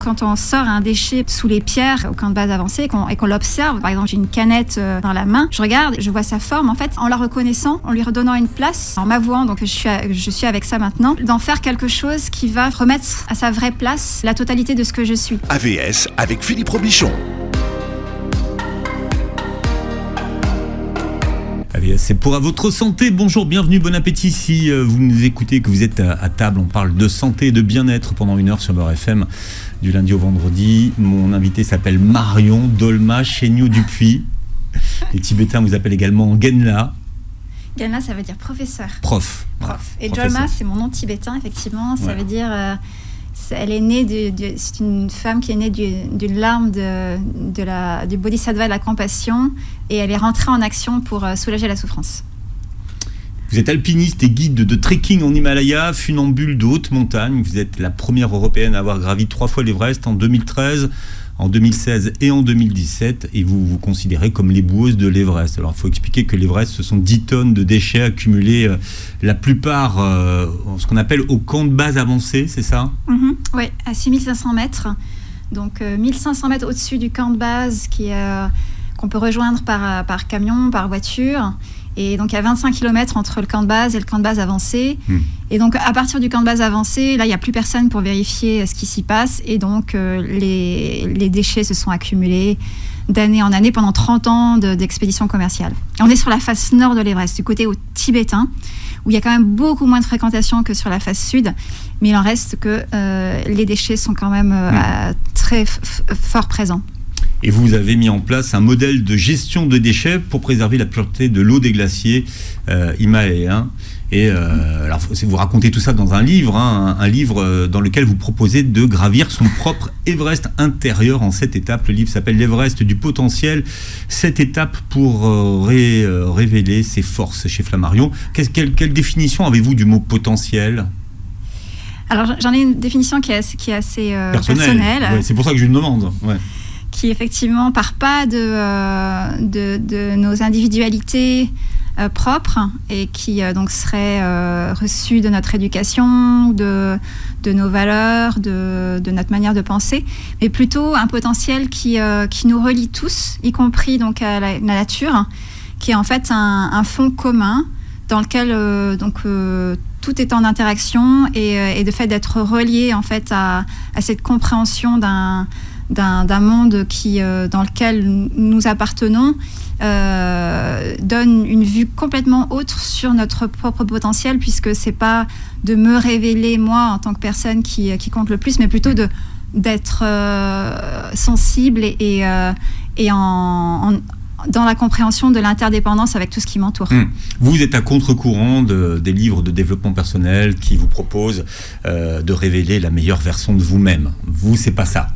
quand on sort un déchet sous les pierres au camp de base avancé et qu'on l'observe, par exemple j'ai une canette dans la main, je regarde, je vois sa forme en fait, en la reconnaissant, en lui redonnant une place, en m'avouant donc que je suis avec ça maintenant, d'en faire quelque chose qui va remettre à sa vraie place la totalité de ce que je suis. AVS avec Philippe Robichon. C'est pour votre santé. Bonjour, bienvenue, bon appétit. Si vous nous écoutez, que vous êtes à table, on parle de santé et de bien-être pendant 1 heure sur Beurre FM du lundi au vendredi. Mon invité s'appelle Marion Dolma Chéniaud-Dupuis. Les Tibétains vous appellent également Genla. Genla, ça veut dire professeur. Prof. Et Dolma, c'est mon nom tibétain, effectivement. Ça veut dire... elle est née c'est une femme qui est née d'une larme du bodhisattva de la compassion, et elle est rentrée en action pour soulager la souffrance. Vous êtes alpiniste et guide de trekking en Himalaya, funambule de haute montagne. Vous êtes la première européenne à avoir gravi 3 fois l'Everest en 2013, en 2016 et en 2017, et vous vous considérez comme l'éboueuse de l'Everest. Alors il faut expliquer que l'Everest, ce sont 10 tonnes de déchets accumulés, la plupart ce qu'on appelle au camp de base avancé, c'est ça ? Oui, à 6500 mètres, donc 1500 mètres au-dessus du camp de base qu'on peut rejoindre par camion, par voiture. Et donc, il y a 25 km entre le camp de base et le camp de base avancé. Et donc, à partir du camp de base avancé, là, il n'y a plus personne pour vérifier ce qui s'y passe. Et donc, les déchets se sont accumulés d'année en année pendant 30 ans d'expédition commerciale. Et on est sur la face nord de l'Everest, du côté tibétain, où il y a quand même beaucoup moins de fréquentation que sur la face sud. Mais il en reste que les déchets sont quand même très fort présents. Et vous avez mis en place un modèle de gestion de déchets pour préserver la pureté de l'eau des glaciers himalayens. Et alors, vous racontez tout ça dans un livre, un livre dans lequel vous proposez de gravir son propre Everest intérieur en 7 étapes. Le livre s'appelle l'Everest du potentiel. 7 étapes pour révéler ses forces chez Flammarion. Quelle définition avez-vous du mot potentiel ? Alors, j'en ai une définition qui est assez personnelle. Ouais, c'est pour ça que je lui demande. Ouais. Qui effectivement part pas de nos individualités propres, et qui donc serait reçue de notre éducation, de nos valeurs, de notre manière de penser, mais plutôt un potentiel qui nous relie tous, y compris donc à la nature, qui est en fait un fond commun dans lequel tout est en interaction, et de fait d'être relié en fait à cette compréhension d'un monde dans lequel nous appartenons, donne une vue complètement autre sur notre propre potentiel, puisque c'est pas de me révéler moi en tant que personne qui compte le plus, mais plutôt d'être sensible et dans la compréhension de l'interdépendance avec tout ce qui m'entoure. Vous êtes à contre-courant des livres de développement personnel qui vous proposent de révéler la meilleure version de vous-même. Vous, c'est pas ça.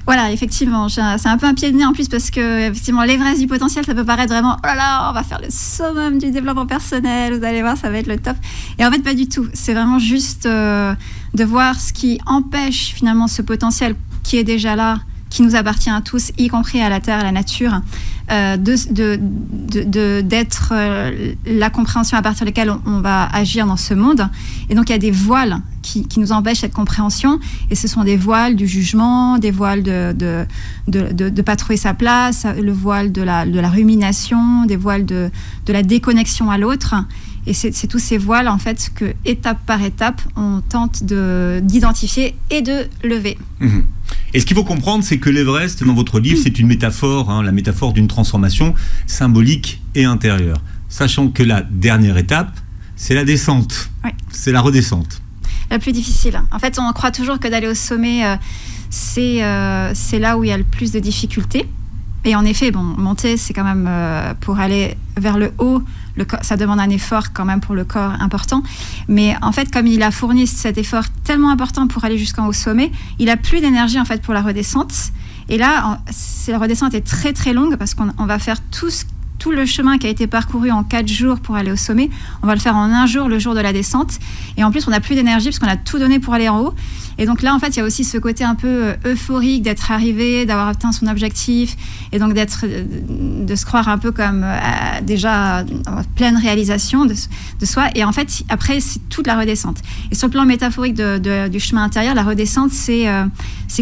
Voilà, effectivement, c'est un peu un pied de nez en plus, parce que effectivement, l'Everest du potentiel, ça peut paraître vraiment oh là là, on va faire le summum du développement personnel, vous allez voir, ça va être le top. Et en fait, pas du tout. C'est vraiment juste de voir ce qui empêche finalement ce potentiel qui est déjà là, qui nous appartient à tous, y compris à la terre, à la nature, d'être la compréhension à partir de laquelle on va agir dans ce monde. Et donc il y a des voiles qui nous empêchent cette compréhension, et ce sont des voiles du jugement, des voiles de pas trouver sa place, le voile de la rumination, des voiles de la déconnexion à l'autre. Et c'est tous ces voiles, en fait, que, étape par étape, on tente d'identifier et de lever. Et ce qu'il faut comprendre, c'est que l'Everest, dans votre livre, c'est une métaphore, la métaphore d'une transformation symbolique et intérieure. Sachant que la dernière étape, c'est la descente. Oui. C'est la redescente. La plus difficile. En fait, on croit toujours que d'aller au sommet, c'est là où il y a le plus de difficultés. Et en effet, monter, c'est quand même, pour aller vers le haut, ça demande un effort quand même pour le corps important. Mais en fait, comme il a fourni cet effort tellement important pour aller jusqu'en haut sommet, il a plus d'énergie en fait pour la redescente. Et là, la redescente est très très longue, parce qu'on va faire tout tout le chemin qui a été parcouru en 4 jours pour aller au sommet, on va le faire en 1 jour, le jour de la descente. Et en plus, on n'a plus d'énergie parce qu'on a tout donné pour aller en haut. Et donc là, en fait, il y a aussi ce côté un peu euphorique d'être arrivé, d'avoir atteint son objectif, et donc de se croire un peu comme déjà en pleine réalisation de soi. Et en fait, après, c'est toute la redescente. Et sur le plan métaphorique du chemin intérieur, la redescente, c'est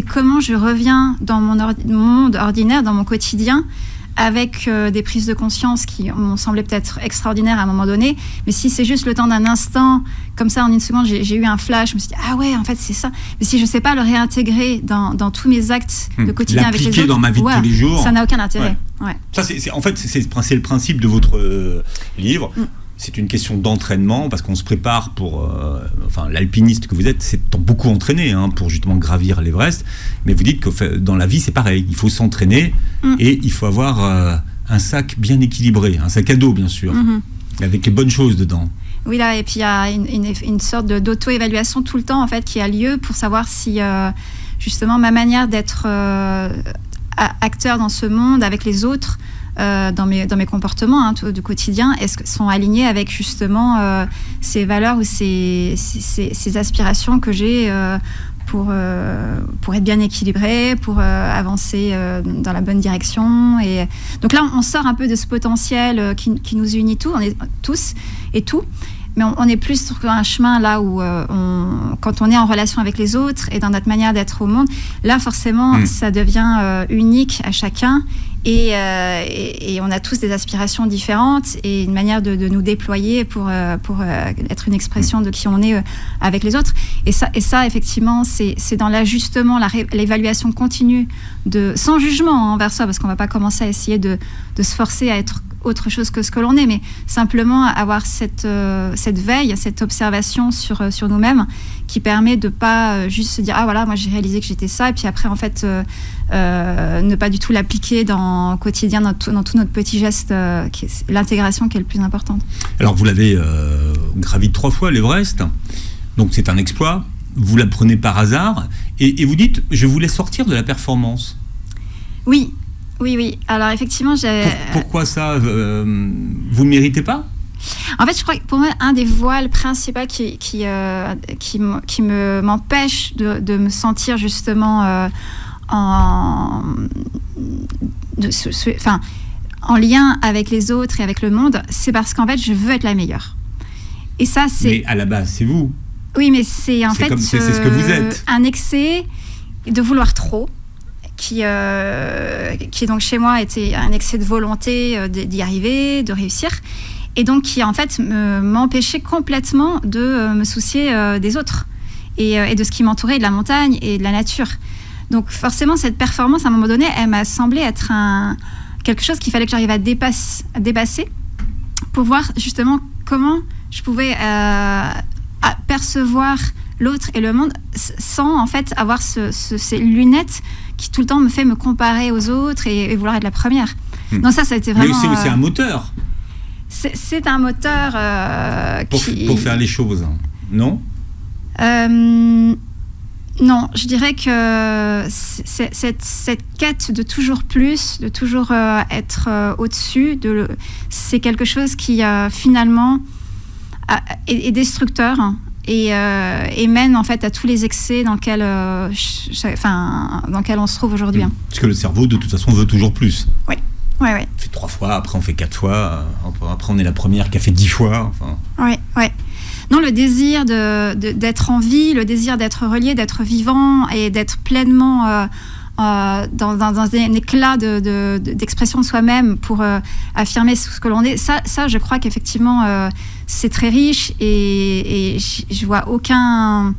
comment je reviens dans mon monde ordinaire, dans mon quotidien, avec des prises de conscience qui m'ont semblé peut-être extraordinaires à un moment donné, mais si c'est juste le temps d'un instant, comme ça en 1 seconde, j'ai eu un flash, je me suis dit ah ouais, en fait c'est ça. Mais si je sais pas le réintégrer dans tous mes actes de quotidien avec les autres, dans ma vie de tous les jours, ça n'a aucun intérêt. Ouais. Ça en fait c'est le principe de votre livre. C'est une question d'entraînement, parce qu'on se prépare pour... l'alpiniste que vous êtes, c'est beaucoup entraîné pour justement gravir l'Everest. Mais vous dites que dans la vie, c'est pareil. Il faut s'entraîner et il faut avoir un sac bien équilibré. Un sac à dos, bien sûr, avec les bonnes choses dedans. Oui, là, et puis il y a une sorte d'auto-évaluation tout le temps, en fait, qui a lieu pour savoir si, justement, ma manière d'être acteur dans ce monde avec les autres, dans mes comportements du quotidien, est-ce que sont alignés avec justement ces valeurs ou ces aspirations que j'ai pour être bien équilibré, pour avancer dans la bonne direction. Et donc là, on sort un peu de ce potentiel qui nous unit tous et tout. Mais on est plus sur un chemin là où, quand on est en relation avec les autres et dans notre manière d'être au monde, là forcément ça devient unique à chacun et on a tous des aspirations différentes et une manière de nous déployer pour être une expression de qui on est avec les autres. Et ça effectivement, c'est dans l'ajustement, l'évaluation continue, sans jugement envers soi, parce qu'on ne va pas commencer à essayer de se forcer à être autre chose que ce que l'on est, mais simplement avoir cette veille, cette observation sur nous-mêmes qui permet de pas juste se dire ah voilà, moi j'ai réalisé que j'étais ça, et puis après en fait ne pas du tout l'appliquer au quotidien, dans tout notre petit geste, l'intégration qui est le plus importante. Alors vous l'avez gravi 3 fois l'Everest, donc c'est un exploit, vous l'apprenez par hasard et vous dites je voulais sortir de la performance. Oui. Alors effectivement, pourquoi ça vous ne méritez pas ? En fait, je crois que pour moi, un des voiles principaux qui m'empêche de me sentir justement en lien avec les autres et avec le monde, c'est parce qu'en fait, je veux être la meilleure. Et ça, c'est... Mais à la base, c'est vous. Oui, mais c'est ce que vous êtes. Un excès de vouloir trop. Qui donc chez moi était un excès de volonté d'y arriver, de réussir, et donc qui en fait m'empêchait complètement de me soucier des autres et de ce qui m'entourait, de la montagne et de la nature. Donc forcément cette performance à un moment donné, elle m'a semblé être quelque chose qu'il fallait que j'arrive à dépasser pour voir justement comment je pouvais percevoir l'autre et le monde sans en fait avoir ces lunettes qui tout le temps me fait me comparer aux autres et vouloir être la première. Non, ça a été vraiment... Mais c'est un moteur. C'est un moteur pour faire les choses, non ? Non, je dirais que cette quête de toujours plus, de toujours être au-dessus, c'est quelque chose qui finalement est destructeur. Et mène en fait à tous les excès dans lesquels on se trouve aujourd'hui. Parce que le cerveau, de toute façon, veut toujours plus. Oui. On fait 3 fois, après on fait 4 fois, après on est la première qui a fait 10 fois. Oui. Non, le désir d'être en vie, le désir d'être relié, d'être vivant et d'être pleinement dans un éclat d'expression de soi-même pour affirmer ce que l'on est. Ça, je crois qu'effectivement, c'est très riche et je vois aucun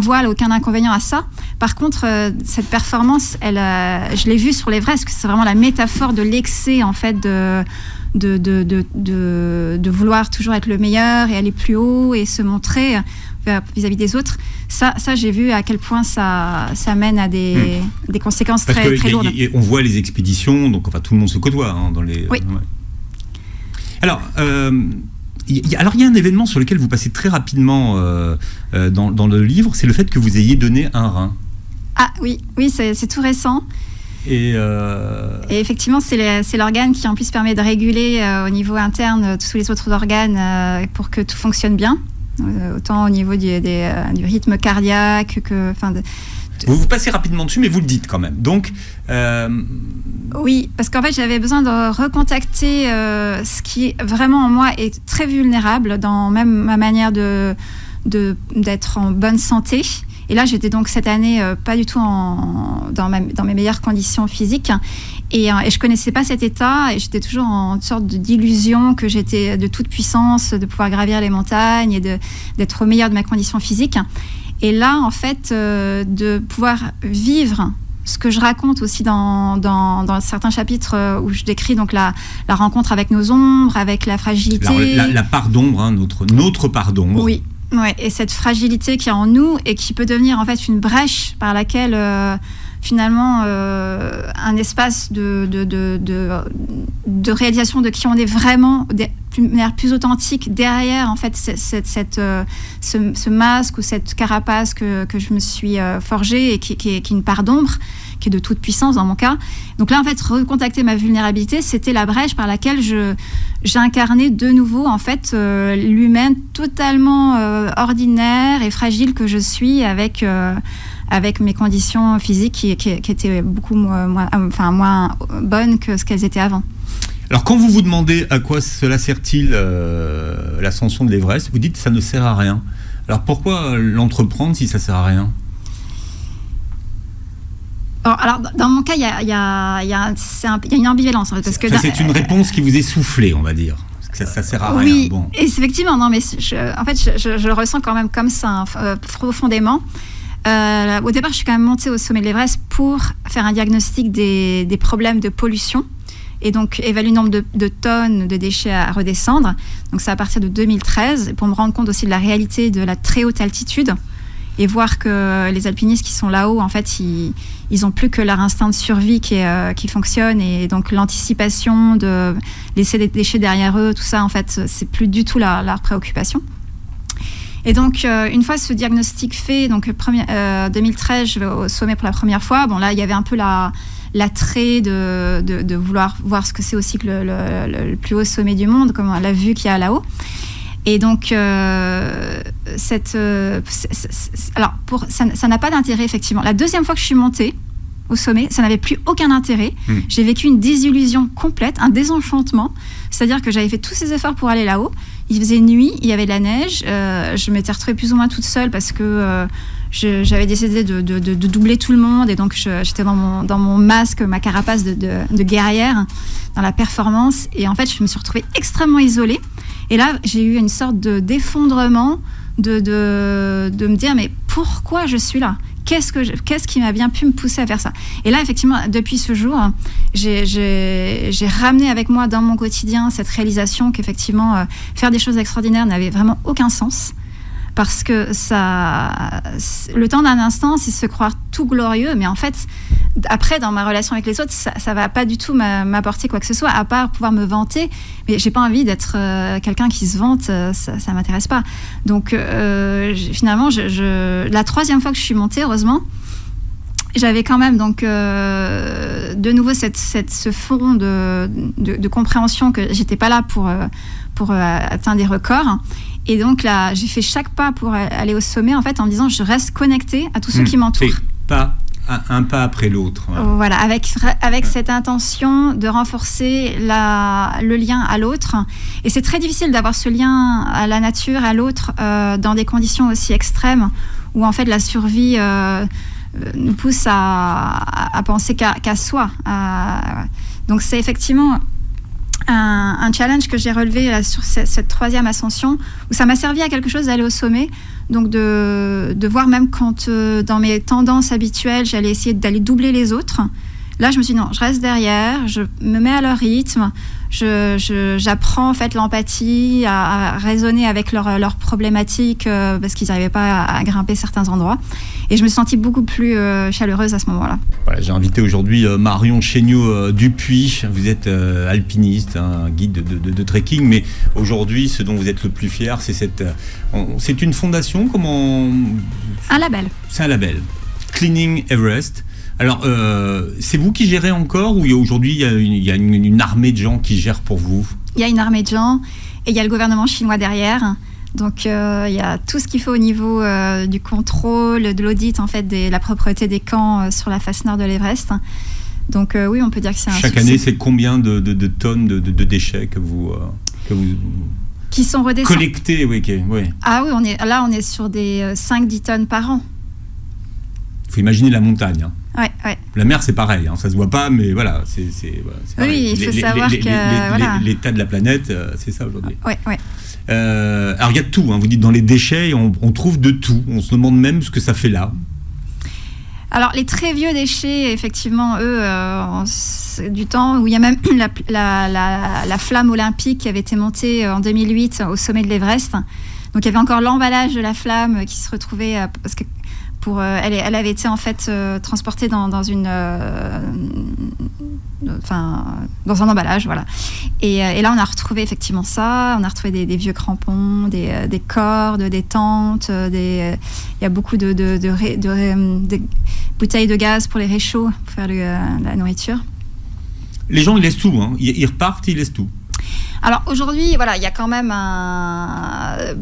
voile, aucun inconvénient à ça. Par contre, cette performance, je l'ai vue sur l'Everest, que c'est vraiment la métaphore de l'excès en fait de vouloir toujours être le meilleur et aller plus haut et se montrer vis-à-vis des autres. Ça, j'ai vu à quel point ça mène à des conséquences très lourdes. On voit les expéditions, donc tout le monde se côtoie dans les... Oui. Ouais. Alors, il y a un événement sur lequel vous passez très rapidement dans le livre, c'est le fait que vous ayez donné un rein. Ah oui, c'est tout récent. Et effectivement, c'est l'organe qui en plus permet de réguler au niveau interne tous les autres organes pour que tout fonctionne bien, autant au niveau du rythme cardiaque que... Vous passez rapidement dessus, mais vous le dites quand même. Donc, oui, parce qu'en fait, j'avais besoin de recontacter ce qui vraiment en moi est très vulnérable dans même ma manière d'être en bonne santé. Et là, j'étais donc cette année pas du tout dans mes meilleures conditions physiques. Et je connaissais pas cet état. Et j'étais toujours en sorte d'illusion que j'étais de toute puissance, de pouvoir gravir les montagnes et d'être au meilleur de ma condition physique. Et là, en fait, de pouvoir vivre ce que je raconte aussi dans certains chapitres où je décris donc la rencontre avec nos ombres, avec la fragilité. La part d'ombre, hein, notre part d'ombre. Oui. Ouais, et cette fragilité qui est en nous et qui peut devenir en fait une brèche par laquelle finalement un espace de réalisation de qui on est vraiment d'une manière plus authentique derrière en fait ce masque ou cette carapace que je me suis forgée et qui est une part d'ombre, qui est de toute puissance dans mon cas. Donc là en fait recontacter ma vulnérabilité, c'était la brèche par laquelle j'ai incarné de nouveau en fait l'humaine totalement ordinaire et fragile que je suis avec mes conditions physiques qui étaient beaucoup moins bonnes que ce qu'elles étaient avant. Alors quand vous vous demandez à quoi cela sert-il l'ascension de l'Everest, vous dites que ça ne sert à rien. Alors pourquoi l'entreprendre si ça ne sert à rien ? Alors, dans mon cas, il y a une ambivalence. En fait, parce que c'est une réponse qui vous est soufflée, on va dire. Ça sert à rien. Oui, bon. Et effectivement, non, mais en fait, je le ressens quand même comme ça, profondément. Au départ, je suis quand même montée au sommet de l'Everest pour faire un diagnostic des problèmes de pollution et donc évaluer le nombre de tonnes de déchets à redescendre. Donc, c'est à partir de 2013 pour me rendre compte aussi de la réalité de la très haute altitude et voir que les alpinistes qui sont là-haut, en fait, ils ont plus que leur instinct de survie qui fonctionne et donc l'anticipation de laisser des déchets derrière eux, tout ça, en fait, c'est plus du tout leur préoccupation. Et donc, une fois ce diagnostic fait, donc 2013, je vais au sommet pour la première fois. Bon, là, il y avait un peu l'attrait de vouloir voir ce que c'est aussi que le plus haut sommet du monde, comme la vue qu'il y a là-haut. Et donc, alors, ça n'a pas d'intérêt, effectivement. La deuxième fois que je suis montée au sommet, ça n'avait plus aucun intérêt. J'ai vécu une désillusion complète, un désenchantement. C'est-à-dire que j'avais fait tous ces efforts pour aller là-haut. Il faisait nuit, il y avait de la neige. Je m'étais retrouvée plus ou moins toute seule parce que j'avais décidé de doubler tout le monde. Et donc, j'étais dans mon masque, ma carapace de guerrière, dans la performance. Et en fait, je me suis retrouvée extrêmement isolée. Et là, j'ai eu une sorte d'effondrement de me dire, mais pourquoi je suis là ? Qu'est-ce qui m'a bien pu me pousser à faire ça ? Et là, effectivement, depuis ce jour, j'ai ramené avec moi dans mon quotidien cette réalisation qu'effectivement, faire des choses extraordinaires n'avait vraiment aucun sens. Parce que le temps d'un instant, c'est se croire tout glorieux, mais en fait, après, dans ma relation avec les autres, ça va pas du tout m'apporter quoi que ce soit, à part pouvoir me vanter. Mais j'ai pas envie d'être quelqu'un qui se vante, ça m'intéresse pas. Donc, finalement, la troisième fois que je suis montée, heureusement, j'avais quand même donc de nouveau ce fond de compréhension que j'étais pas là pour atteindre des records. Et donc là, j'ai fait chaque pas pour aller au sommet, en fait, en me disant je reste connectée à tous ceux qui m'entourent. Un pas après l'autre. Voilà, avec cette intention de renforcer le lien à l'autre. Et c'est très difficile d'avoir ce lien à la nature, à l'autre, dans des conditions aussi extrêmes, où en fait la survie nous pousse à penser qu'à soi. Donc c'est effectivement un challenge que j'ai relevé là, sur cette troisième ascension, où ça m'a servi à quelque chose d'aller au sommet, donc de voir même quand dans mes tendances habituelles j'allais essayer d'aller doubler les autres, là je me suis dit non, je reste derrière, je me mets à leur rythme, j'apprends en fait l'empathie, à raisonner avec leurs problématiques parce qu'ils n'arrivaient pas à grimper certains endroits, et je me suis sentie beaucoup plus chaleureuse à ce moment-là. Voilà, j'ai invité aujourd'hui Marion Chéniaud-Dupuis. Vous êtes alpiniste, un guide de trekking, mais aujourd'hui ce dont vous êtes le plus fier, c'est une fondation, comment... Un label. C'est un label. Cleaning Everest. Alors, c'est vous qui gérez encore ou aujourd'hui il y a une armée de gens qui gèrent pour vous? Il y a une armée de gens et il y a le gouvernement chinois derrière. Donc, il y a tout ce qu'il faut au niveau du contrôle, de l'audit, en fait, de la propreté des camps sur la face nord de l'Everest. Donc, oui, on peut dire que c'est un Chaque succès. année, c'est combien de tonnes de déchets que vous qui sont redescendus. collectez? Oui. Ah oui, on est sur des 5-10 tonnes par an. Il faut imaginer la montagne. Hein. Ouais. La mer, c'est pareil. Hein. Ça se voit pas, mais voilà, c'est pareil. Oui, il faut savoir que... voilà. L'état de la planète, c'est ça aujourd'hui. Ouais. Alors, il y a de tout. Hein. Vous dites dans les déchets, on trouve de tout. On se demande même ce que ça fait là. Alors, les très vieux déchets, effectivement, eux, c'est du temps où il y a même la flamme olympique qui avait été montée en 2008 au sommet de l'Everest. Donc, il y avait encore l'emballage de la flamme qui se retrouvait... parce que elle avait été en fait transportée dans un emballage, voilà. Et là, on a retrouvé effectivement ça. On a retrouvé des vieux crampons, des cordes, des tentes. Il y a beaucoup de bouteilles de gaz pour les réchauds, pour faire la nourriture. Les gens, ils laissent tout. Hein. Ils repartent, ils laissent tout. Alors aujourd'hui, voilà, il y a quand même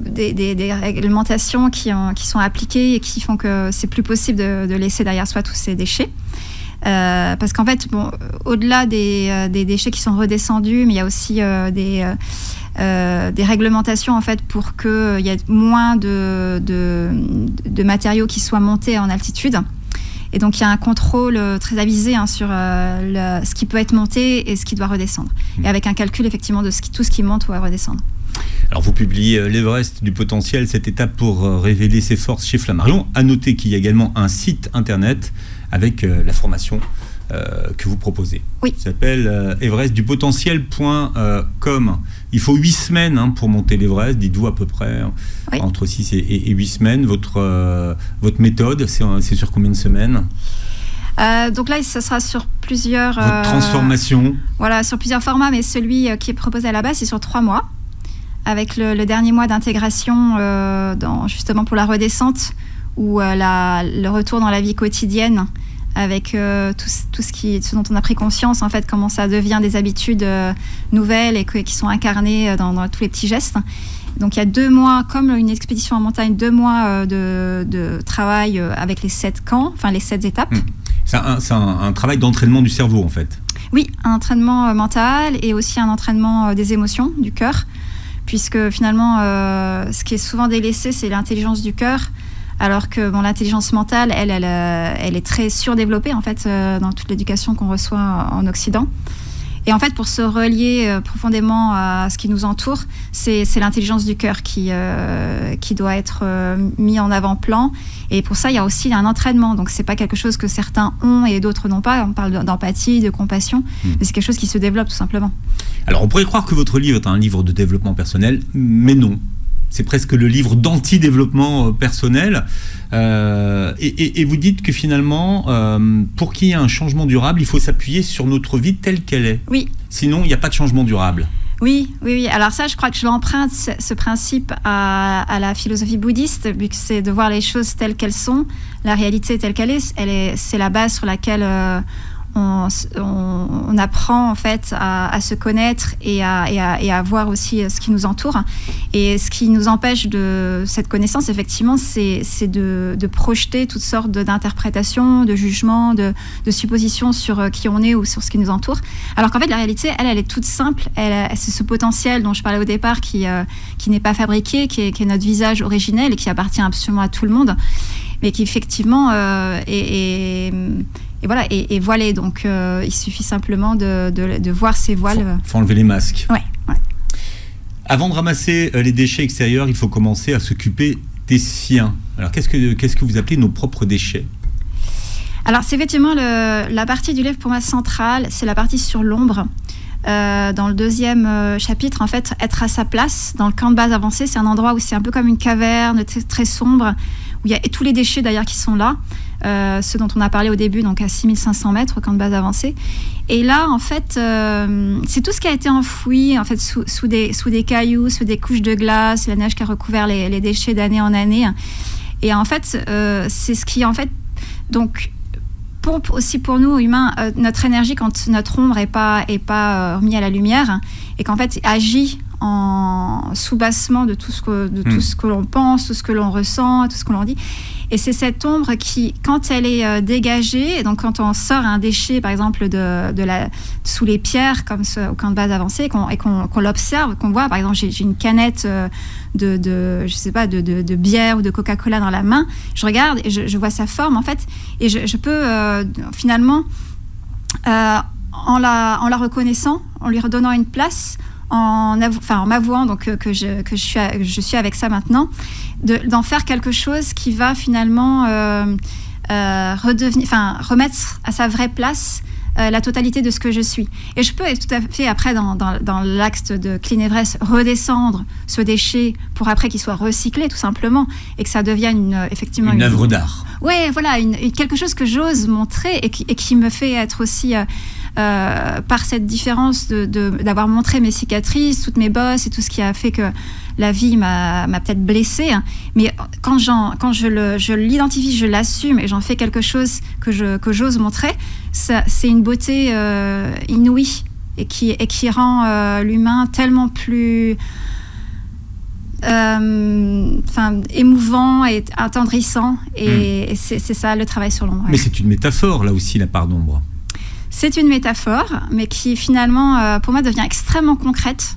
des réglementations qui sont appliquées et qui font que c'est plus possible de laisser derrière soi tous ces déchets. Parce qu'en fait, au-delà des déchets qui sont redescendus, mais il y a aussi des réglementations en fait pour qu'il y ait moins de matériaux qui soient montés en altitude. Et donc, il y a un contrôle très avisé sur ce qui peut être monté et ce qui doit redescendre. Et avec un calcul, effectivement, de tout ce qui monte ou à redescendre. Alors, vous publiez l'Everest du potentiel, cette étape pour révéler ses forces chez Flammarion. À noter qu'il y a également un site internet avec la formation que vous proposez. Oui. Ça s'appelle everestdupotentiel.com. Il faut 8 semaines pour monter l'Everest, dites-vous à peu près, oui. Entre 6 et 8 semaines. Votre méthode, c'est sur combien de semaines? Donc là, ça sera sur plusieurs... Votre transformation? Voilà, sur plusieurs formats, mais celui qui est proposé à la base, c'est sur 3 mois, avec le dernier mois d'intégration justement pour la redescente, ou le retour dans la vie quotidienne, avec tout ce dont on a pris conscience, en fait, comment ça devient des habitudes nouvelles et qui sont incarnées dans tous les petits gestes. Donc il y a 2 mois, comme une expédition en montagne, 2 mois de travail avec les 7 camps, enfin les 7 étapes. C'est un travail d'entraînement du cerveau, en fait. Oui, un entraînement mental et aussi un entraînement des émotions, du cœur, puisque finalement, ce qui est souvent délaissé, c'est l'intelligence du cœur. Alors que l'intelligence mentale, elle est très surdéveloppée en fait dans toute l'éducation qu'on reçoit en Occident. Et en fait, pour se relier profondément à ce qui nous entoure, c'est l'intelligence du cœur qui doit être mis en avant-plan. Et pour ça, il y a aussi un entraînement. Donc, c'est pas quelque chose que certains ont et d'autres n'ont pas. On parle d'empathie, de compassion, mais c'est quelque chose qui se développe tout simplement. Alors, on pourrait croire que votre livre est un livre de développement personnel, mais non. C'est presque le livre d'anti-développement personnel. Et vous dites que finalement, pour qu'il y ait un changement durable, il faut s'appuyer sur notre vie telle qu'elle est. Oui. Sinon, il n'y a pas de changement durable. Oui. Alors ça, je crois que je l'emprunte, ce principe, à la philosophie bouddhiste, vu que c'est de voir les choses telles qu'elles sont, la réalité telle qu'elle est. C'est la base sur laquelle... On apprend en fait à se connaître et à voir aussi ce qui nous entoure. Et ce qui nous empêche de cette connaissance, effectivement, c'est de projeter toutes sortes d'interprétations, de jugements, de suppositions sur qui on est ou sur ce qui nous entoure. Alors qu'en fait, la réalité, elle est toute simple. C'est ce potentiel dont je parlais au départ qui n'est pas fabriqué, qui est notre visage originel et qui appartient absolument à tout le monde, mais qui effectivement et voilà, et voilé. Donc, il suffit simplement de voir ces voiles. Faut enlever les masques. Ouais. Avant de ramasser les déchets extérieurs, il faut commencer à s'occuper des siens. Alors, qu'est-ce que vous appelez nos propres déchets? Alors, c'est effectivement la partie du livre pour moi centrale, c'est la partie sur l'ombre. Dans le 2e chapitre, en fait, être à sa place dans le camp de base avancé, c'est un endroit où c'est un peu comme une caverne très sombre, où il y a tous les déchets d'ailleurs qui sont là, ceux dont on a parlé au début, donc à 6500 mètres au camp de base avancé. Et là, en fait, c'est tout ce qui a été enfoui en fait, sous des cailloux, sous des couches de glace, la neige qui a recouvert les déchets d'année en année. Et en fait, c'est ce qui en fait Donc, aussi pour nous humains, notre énergie, quand notre ombre est pas remise à la lumière, et qu'en fait agit en sous-bassement de tout ce que l'on pense, tout ce que l'on ressent, tout ce que l'on dit. Et c'est cette ombre qui, quand elle est dégagée, donc quand on sort un déchet, par exemple, sous les pierres, comme au camp de base avancé, et qu'on l'observe, qu'on voit, par exemple, j'ai une canette de bière ou de Coca-Cola dans la main, je regarde et je vois sa forme, en fait, et je peux finalement, en la reconnaissant, en lui redonnant une place, en m'avouant donc que je suis avec ça maintenant, d'en faire quelque chose qui va finalement remettre à sa vraie place la totalité de ce que je suis. Et je peux tout à fait après dans l'axe de Clean Everest redescendre ce déchet pour après qu'il soit recyclé tout simplement et que ça devienne effectivement une œuvre d'art. Oui, voilà, quelque chose que j'ose montrer et qui me fait être aussi par cette différence d'avoir montré mes cicatrices, toutes mes bosses et tout ce qui a fait que la vie m'a peut-être blessée, mais quand je l'identifie, je l'assume et j'en fais quelque chose que j'ose montrer, c'est une beauté inouïe et qui rend l'humain tellement plus émouvant et attendrissant, et c'est ça le travail sur l'ombre. Mais c'est une métaphore là aussi, la part d'ombre. C'est une métaphore, mais qui finalement, pour moi, devient extrêmement concrète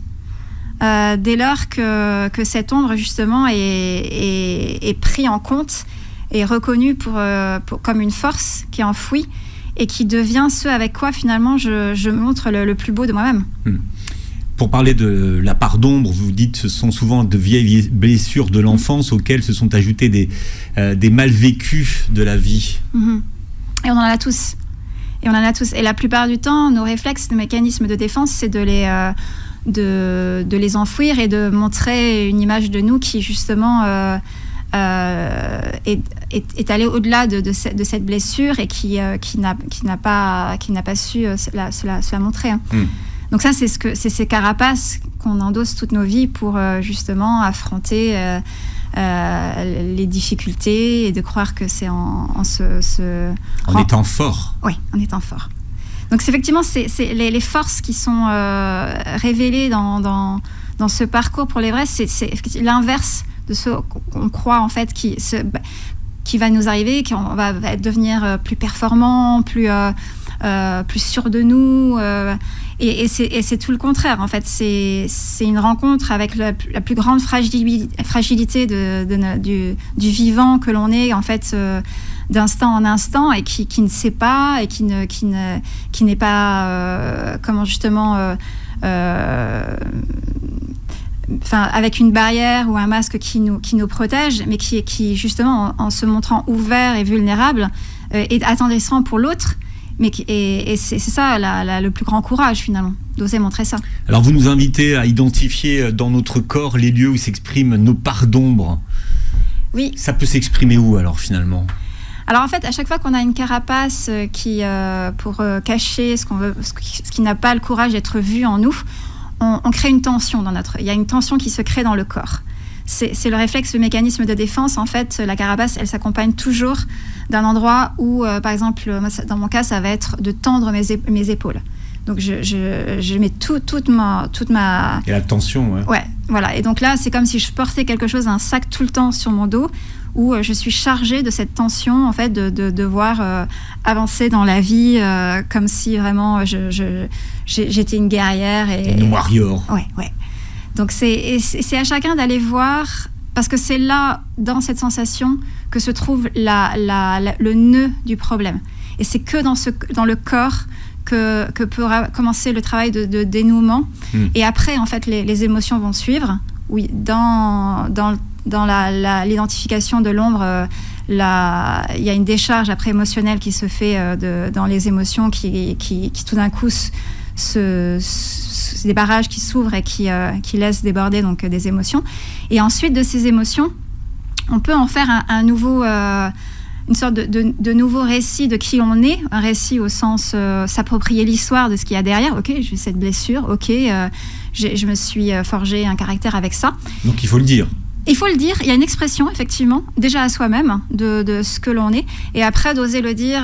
dès lors que cette ombre, justement, est prise en compte et reconnue comme une force qui est enfouie et qui devient ce avec quoi, finalement, je montre le plus beau de moi-même. Pour parler de la part d'ombre, vous dites que ce sont souvent de vieilles blessures de l'enfance auxquelles se sont ajoutées des mal vécus de la vie. Et on en a tous. Et la plupart du temps, nos réflexes, nos mécanismes de défense, c'est de les enfouir et de montrer une image de nous qui, justement, est allée au-delà de cette blessure et qui n'a pas su la montrer. Donc ça, c'est ces carapaces qu'on endosse toutes nos vies pour justement affronter les difficultés et de croire que c'est en étant fort. Oui, en étant fort. Donc effectivement, c'est les forces qui sont révélées dans ce parcours pour l'Everest, c'est l'inverse de ce qu'on croit en fait qui va nous arriver, qu'on va devenir plus performant, plus sûr de nous. Et c'est tout le contraire, en fait. C'est une rencontre avec la plus grande fragilité du vivant que l'on est, en fait, d'instant en instant, et qui ne sait pas, et qui n'est pas, comment justement... avec une barrière ou un masque qui nous protège, mais qui justement, en se montrant ouvert et vulnérable, est attendrissant pour l'autre. Et c'est ça le plus grand courage, finalement, d'oser montrer ça. Alors vous nous invitez à identifier dans notre corps les lieux où s'expriment nos parts d'ombre. Oui. Ça peut s'exprimer où alors, finalement ? Alors en fait, à chaque fois qu'on a une carapace pour cacher ce qui n'a pas le courage d'être vu en nous, on crée une tension il y a une tension qui se crée dans le corps. C'est le réflexe, le mécanisme de défense. En fait, la carapace, elle s'accompagne toujours d'un endroit où, par exemple, dans mon cas, ça va être de tendre mes épaules. Donc, je mets toute ma... Et la tension, ouais. Ouais, voilà. Et donc là, c'est comme si je portais quelque chose, un sac tout le temps sur mon dos, où je suis chargée de cette tension, en fait, de devoir avancer dans la vie comme si vraiment j'étais une guerrière. Une warrior. Ouais. Donc c'est à chacun d'aller voir, parce que c'est là, dans cette sensation, que se trouve le nœud du problème. Et c'est que dans le corps que peut commencer le travail de dénouement. Et après, en fait, les émotions vont suivre. Oui, dans l'identification de l'ombre, il y a une décharge après émotionnelle qui se fait dans les émotions qui tout d'un coup des barrages qui s'ouvrent et qui laissent déborder donc des émotions. Et ensuite de ces émotions, on peut en faire une sorte de nouveau récit de qui on est, un récit au sens s'approprier l'histoire de ce qu'il y a derrière. Ok, j'ai cette blessure, ok, je me suis forgé un caractère avec ça. Donc il faut le dire. Il faut le dire, il y a une expression, effectivement, déjà à soi-même, de ce que l'on est, et après d'oser le dire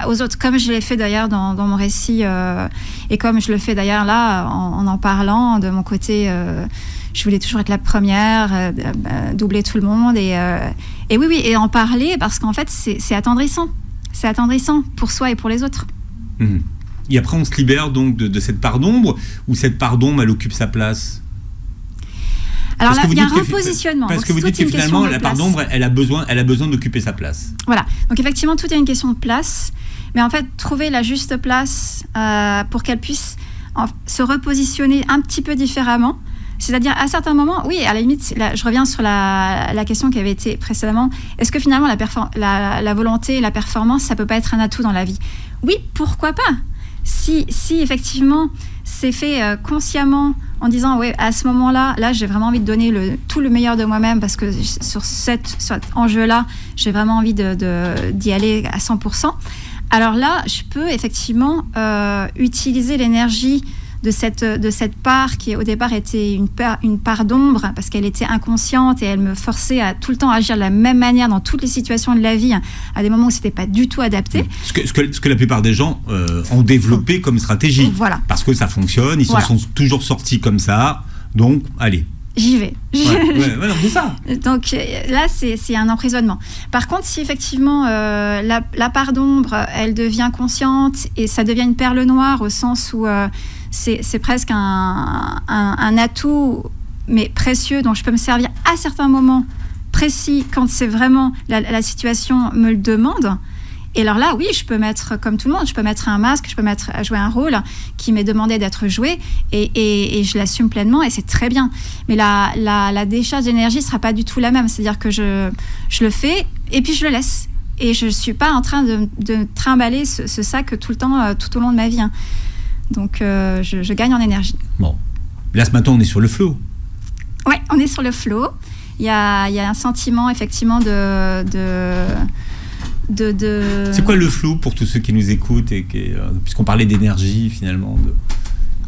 aux autres, comme je l'ai fait d'ailleurs dans mon récit, et comme je le fais d'ailleurs là, en parlant de mon côté, je voulais toujours être la première, doubler tout le monde, et oui, et en parler, parce qu'en fait, c'est attendrissant. C'est attendrissant pour soi et pour les autres. Mmh. Et après, on se libère donc de cette part d'ombre, ou cette part d'ombre, elle occupe sa place? Alors là, il y a un repositionnement. Parce que vous dites que finalement, la part d'ombre, elle a besoin d'occuper sa place. Voilà. Donc effectivement, tout est une question de place. Mais en fait, trouver la juste place pour qu'elle puisse se repositionner un petit peu différemment. C'est-à-dire, à certains moments, oui, à la limite, je reviens sur la question qui avait été précédemment. Est-ce que finalement, la volonté et la performance, ça ne peut pas être un atout dans la vie? Oui, pourquoi pas? Si effectivement, c'est fait consciemment, en disant, ouais, à ce moment-là, j'ai vraiment envie de donner tout le meilleur de moi-même, parce que sur cet enjeu-là, j'ai vraiment envie d'y aller à 100%. Alors là, je peux effectivement utiliser l'énergie de cette part qui au départ était une part d'ombre, parce qu'elle était inconsciente et elle me forçait à tout le temps agir de la même manière dans toutes les situations de la vie, à des moments où c'était pas du tout adapté. Ce que la plupart des gens ont développé comme stratégie. Voilà. Parce que ça fonctionne, ils s'en sont toujours sortis comme ça, donc allez. J'y vais. Non, c'est ça. Donc là, c'est un emprisonnement. Par contre, si effectivement la part d'ombre, elle devient consciente et ça devient une perle noire, au sens où c'est presque un atout, mais précieux, dont je peux me servir à certains moments précis, quand c'est vraiment la situation me le demande. Et alors là, oui, je peux mettre, comme tout le monde, je peux mettre un masque, je peux jouer un rôle qui m'est demandé d'être joué, et je l'assume pleinement, et c'est très bien. Mais la décharge d'énergie ne sera pas du tout la même. C'est-à-dire que je le fais, et puis je le laisse. Et je ne suis pas en train de trimballer ce sac tout le temps, tout au long de ma vie. Hein. Donc, je gagne en énergie. Bon. Là, ce matin, on est sur le flow. Oui, on est sur le flow. Il y a un sentiment, effectivement, C'est quoi le flow pour tous ceux qui nous écoutent, puisqu'on parlait d'énergie finalement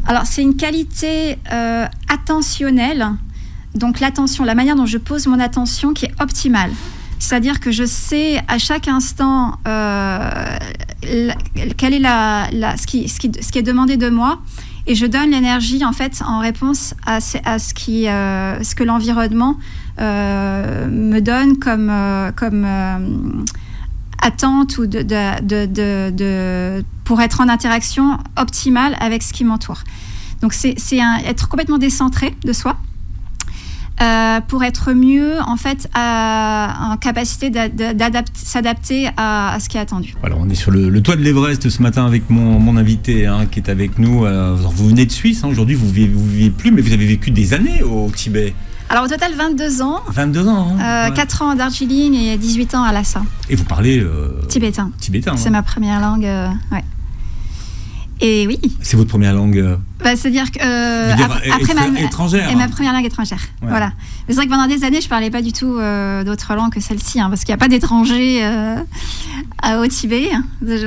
Alors c'est une qualité attentionnelle, donc l'attention, la manière dont je pose mon attention qui est optimale. C'est-à-dire que je sais à chaque instant quel est ce qui est demandé de moi, et je donne l'énergie en fait en réponse à ce que l'environnement me donne comme attente, ou pour être en interaction optimale avec ce qui m'entoure. Donc c'est être complètement décentré de soi, pour être mieux en fait en capacité s'adapter à ce qui est attendu. Alors on est sur le toit de l'Everest ce matin avec mon invité qui est avec nous. Vous venez de Suisse, aujourd'hui vous vivez plus, mais vous avez vécu des années au Tibet. Alors au total 22 ans. 22 ans. 4 ans à Darjeeling et 18 ans à Lhasa. Et vous parlez tibétain. Tibétain. C'est ma première langue. Ouais. Et oui. C'est votre première langue c'est-à-dire que étrangère. Et ma première langue étrangère. Ouais. Voilà. Mais c'est vrai que pendant des années, je parlais pas du tout d'autres langues que celle-ci, parce qu'il n'y a pas d'étrangers au Tibet.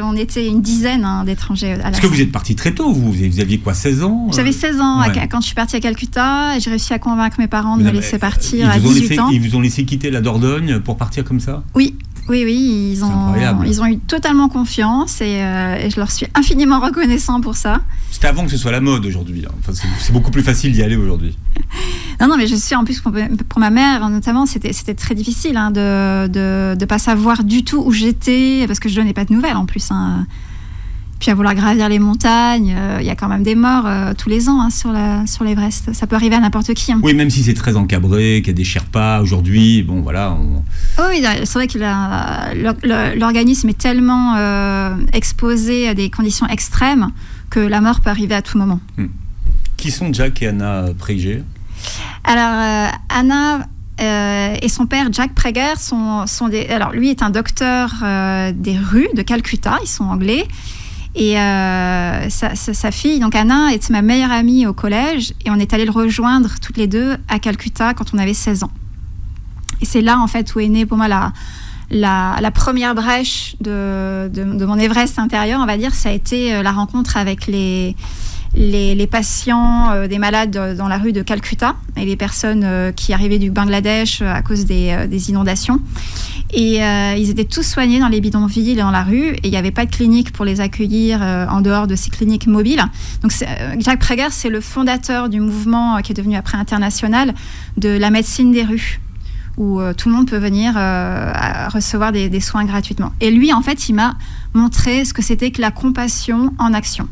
On était une dizaine d'étrangers. Est-ce que vous êtes parti très tôt? Vous aviez quoi, 16 ans? J'avais 16 ans quand je suis partie à Calcutta, et j'ai réussi à convaincre mes parents de me laisser partir à 18 ans. Ils vous ont laissé quitter la Dordogne pour partir comme ça? Oui. Oui, ils ont eu totalement confiance, et je leur suis infiniment reconnaissant pour ça. C'était avant que ce soit la mode aujourd'hui. Enfin, c'est beaucoup plus facile d'y aller aujourd'hui. Non, mais je suis en plus pour ma mère notamment, c'était très difficile de pas savoir du tout où j'étais, parce que je donnais pas de nouvelles en plus. Puis à vouloir gravir les montagnes, il y a quand même des morts tous les ans sur l'Everest. Ça peut arriver à n'importe qui. Oui, même si c'est très encabré, qu'il y a des Sherpas aujourd'hui, bon voilà. Oui, c'est vrai que l'organisme est tellement exposé à des conditions extrêmes que la mort peut arriver à tout moment. Qui sont Jack et Anna Praeger? Alors, Anna et son père, Jack Praeger, sont des... Alors, lui est un docteur des rues de Calcutta, ils sont anglais. Et sa fille, donc Anna, est ma meilleure amie au collège, et on est allé le rejoindre toutes les deux à Calcutta quand on avait 16 ans. Et c'est là, en fait, où est née pour moi la première brèche de mon Everest intérieur, on va dire. Ça a été la rencontre avec les les patients, des malades dans la rue de Calcutta et les personnes qui arrivaient du Bangladesh à cause des inondations. Et ils étaient tous soignés dans les bidonvilles et dans la rue, et il n'y avait pas de clinique pour les accueillir en dehors de ces cliniques mobiles. Donc Jacques Prager, c'est le fondateur du mouvement qui est devenu après international de la médecine des rues, où tout le monde peut venir recevoir des soins gratuitement. Et lui, en fait, il m'a montré ce que c'était que la compassion en action.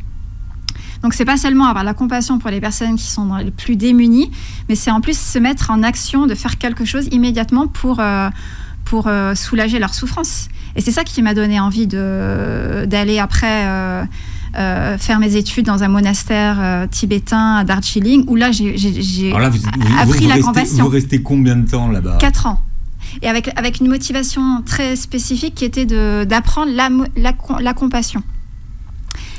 Donc, c'est pas seulement avoir la compassion pour les personnes qui sont les plus démunies, mais c'est en plus se mettre en action, de faire quelque chose immédiatement pour soulager leur souffrance. Et c'est ça qui m'a donné envie d'aller après faire mes études dans un monastère tibétain à Darjeeling, où là, j'ai appris la compassion. Vous restez combien de temps là-bas ? 4 ans. Et avec une motivation très spécifique qui était d'apprendre la compassion.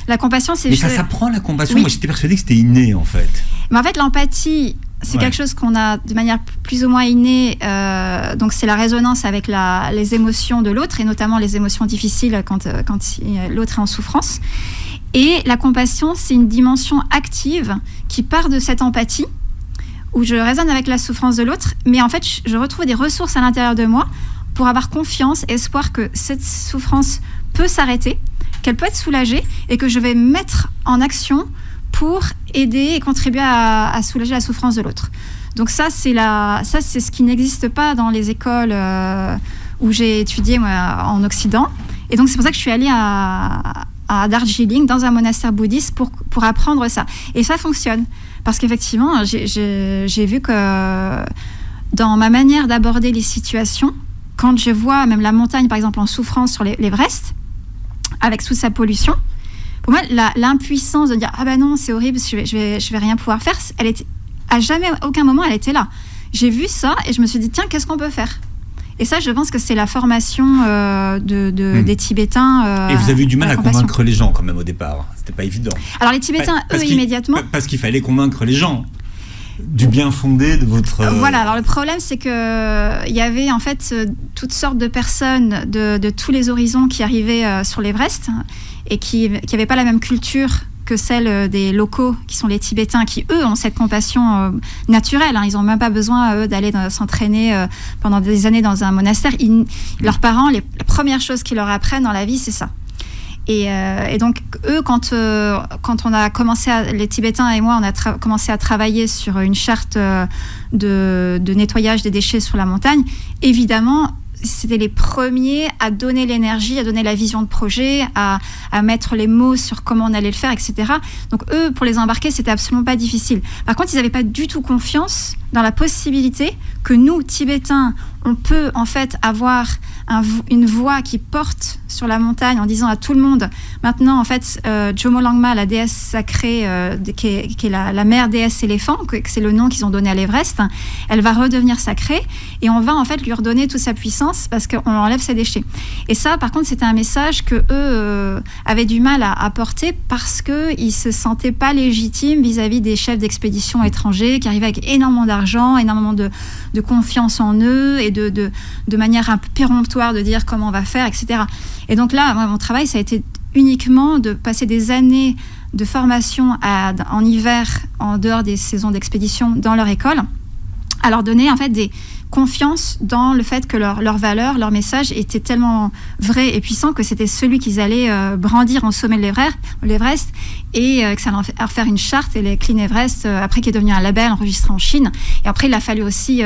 La compassion, c'est... Mais ça s'apprend, la compassion ? Oui. Moi, j'étais persuadée que c'était inné, en fait. Mais en fait, l'empathie, c'est quelque chose qu'on a de manière plus ou moins innée. Donc, c'est la résonance avec les émotions de l'autre, et notamment les émotions difficiles quand l'autre est en souffrance. Et la compassion, c'est une dimension active qui part de cette empathie, où je résonne avec la souffrance de l'autre, mais en fait, je retrouve des ressources à l'intérieur de moi pour avoir confiance, espoir que cette souffrance peut s'arrêter, qu'elle peut être soulagée, et que je vais mettre en action pour aider et contribuer à soulager la souffrance de l'autre. Donc ça, c'est ce qui n'existe pas dans les écoles où j'ai étudié moi, en Occident. Et donc c'est pour ça que je suis allée à Darjeeling, dans un monastère bouddhiste, pour apprendre ça. Et ça fonctionne. Parce qu'effectivement, j'ai vu que dans ma manière d'aborder les situations, quand je vois même la montagne, par exemple, en souffrance sur l'Everest, avec toute sa pollution, pour moi, l'impuissance de dire « Ah ben non, c'est horrible, je vais rien pouvoir faire », à jamais, à aucun moment, elle était là. J'ai vu ça et je me suis dit « Tiens, qu'est-ce qu'on peut faire ?» Et ça, je pense que c'est la formation des Tibétains. Et vous avez eu du mal à convaincre les gens quand même au départ. C'était pas évident. Alors les Tibétains, immédiatement... Parce qu'il fallait convaincre les gens du bien fondé de votre... Voilà, alors le problème, c'est qu'il y avait en fait toutes sortes de personnes de tous les horizons qui arrivaient sur l'Everest et qui n'avaient pas la même culture que celle des locaux, qui sont les Tibétains, qui, eux, ont cette compassion naturelle. Ils n'ont même pas besoin, eux, d'aller s'entraîner pendant des années dans un monastère. Leurs parents, la première chose qu'ils leur apprennent dans la vie, c'est ça. Et donc, eux, quand on a commencé, les Tibétains et moi, on a commencé à travailler sur une charte de nettoyage des déchets sur la montagne, évidemment, c'était les premiers à donner l'énergie, à donner la vision de projet, à mettre les mots sur comment on allait le faire, etc. Donc eux, pour les embarquer, c'était absolument pas difficile. Par contre, ils n'avaient pas du tout confiance dans la possibilité que nous, Tibétains, on peut en fait avoir une voix qui porte sur la montagne en disant à tout le monde, maintenant en fait, Jomo Langma, la déesse sacrée, qui est la mère déesse éléphant, que c'est le nom qu'ils ont donné à l'Everest, elle va redevenir sacrée et on va en fait lui redonner toute sa puissance parce qu'on enlève ses déchets. Et ça, par contre, c'était un message que eux avaient du mal à porter parce qu'ils se sentaient pas légitimes vis-à-vis des chefs d'expédition étrangers qui arrivaient avec énormément d'argent, énormément de confiance en eux et de manière un peu péremptoire de dire comment on va faire, etc. Et donc là, moi, mon travail, ça a été uniquement de passer des années de formation en hiver, en dehors des saisons d'expédition, dans leur école, à leur donner en fait des confiance dans le fait que leur valeur, leur message était tellement vrai et puissant que c'était celui qu'ils allaient brandir au sommet de l'Everest et que ça allait leur faire une charte, et les Clean Everest, après qui est devenu un label enregistré en Chine. Et après, il a fallu aussi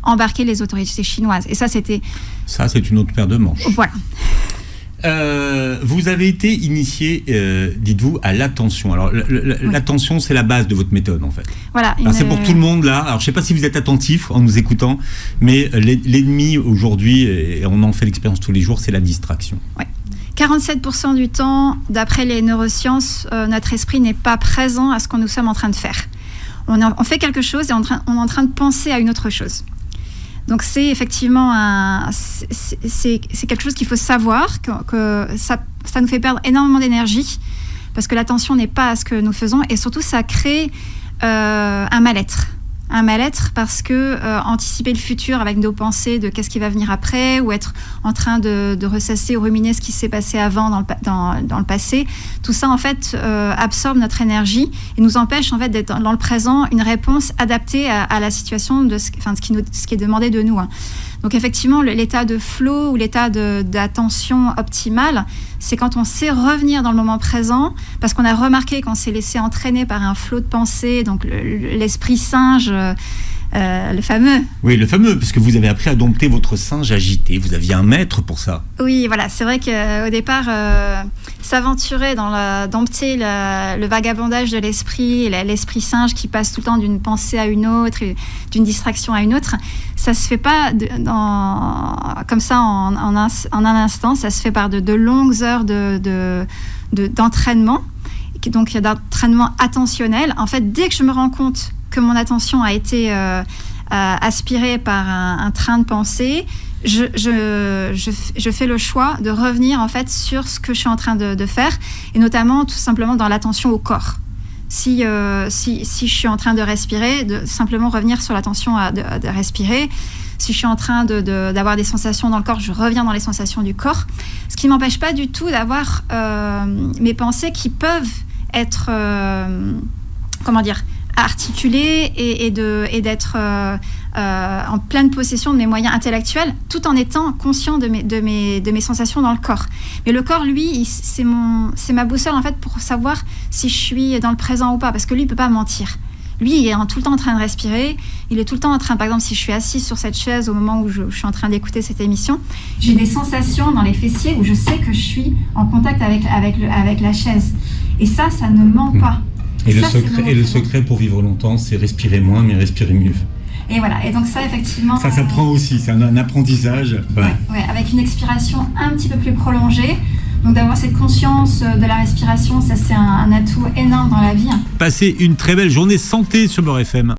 embarquer les autorités chinoises. Et ça, c'est une autre paire de manches. Voilà. Vous avez été initié, dites-vous, à l'attention. Alors, l'attention, c'est la base de votre méthode, en fait. Voilà. C'est pour tout le monde, là. Alors, je ne sais pas si vous êtes attentif en nous écoutant, mais l'ennemi, aujourd'hui, et on en fait l'expérience tous les jours, c'est la distraction. Ouais. 47% du temps, d'après les neurosciences, notre esprit n'est pas présent à ce que nous sommes en train de faire. On fait quelque chose et on est en train de penser à une autre chose. Donc c'est effectivement c'est quelque chose qu'il faut savoir, que ça nous fait perdre énormément d'énergie, parce que l'attention n'est pas à ce que nous faisons, et surtout ça crée un mal-être un mal-être parce que anticiper le futur avec nos pensées de qu'est-ce qui va venir après, ou être en train de ressasser ou ruminer ce qui s'est passé avant dans le passé, tout ça en fait absorbe notre énergie et nous empêche en fait d'être dans le présent, une réponse adaptée à la situation de ce qui est demandé de nous. Donc effectivement, l'état de flow ou l'état d'attention optimale, c'est quand on sait revenir dans le moment présent, parce qu'on a remarqué qu'on s'est laissé entraîner par un flot de pensée, donc l'esprit singe, le fameux. Oui, le fameux, parce que vous avez appris à dompter votre singe agité. Vous aviez un maître pour ça. Oui, voilà, c'est vrai qu'au départ, s'aventurer dans dompter le vagabondage de l'esprit, l'esprit singe qui passe tout le temps d'une pensée à une autre, d'une distraction à une autre, ça se fait pas comme ça en un instant, ça se fait par de longues heures d'entraînement, donc d'entraînement attentionnel. En fait, dès que je me rends compte que mon attention a été aspirée par un train de pensée, je fais le choix de revenir en fait sur ce que je suis en train de faire, et notamment tout simplement dans l'attention au corps. Si je suis en train de respirer, de simplement revenir sur l'attention de respirer. Si je suis en train d'avoir des sensations dans le corps, je reviens dans les sensations du corps. Ce qui ne m'empêche pas du tout d'avoir mes pensées qui peuvent être articulées et d'être en pleine possession de mes moyens intellectuels, tout en étant conscient de mes sensations dans le corps. Mais le corps, lui, c'est ma boussole en fait pour savoir si je suis dans le présent ou pas, parce que lui, il peut pas mentir. Lui, il est tout le temps en train de respirer. Il est tout le temps en train, par exemple, si je suis assise sur cette chaise au moment où je suis en train d'écouter cette émission, j'ai des sensations dans les fessiers où je sais que je suis en contact avec la chaise. Et ça ne ment pas. Et le secret pour vivre longtemps, c'est respirer moins, mais respirer mieux. Et voilà, et donc ça, effectivement... Ça s'apprend aussi, c'est un apprentissage. Ouais, avec une expiration un petit peu plus prolongée. Donc d'avoir cette conscience de la respiration, ça c'est un atout énorme dans la vie. Passez une très belle journée santé sur Beurre FM.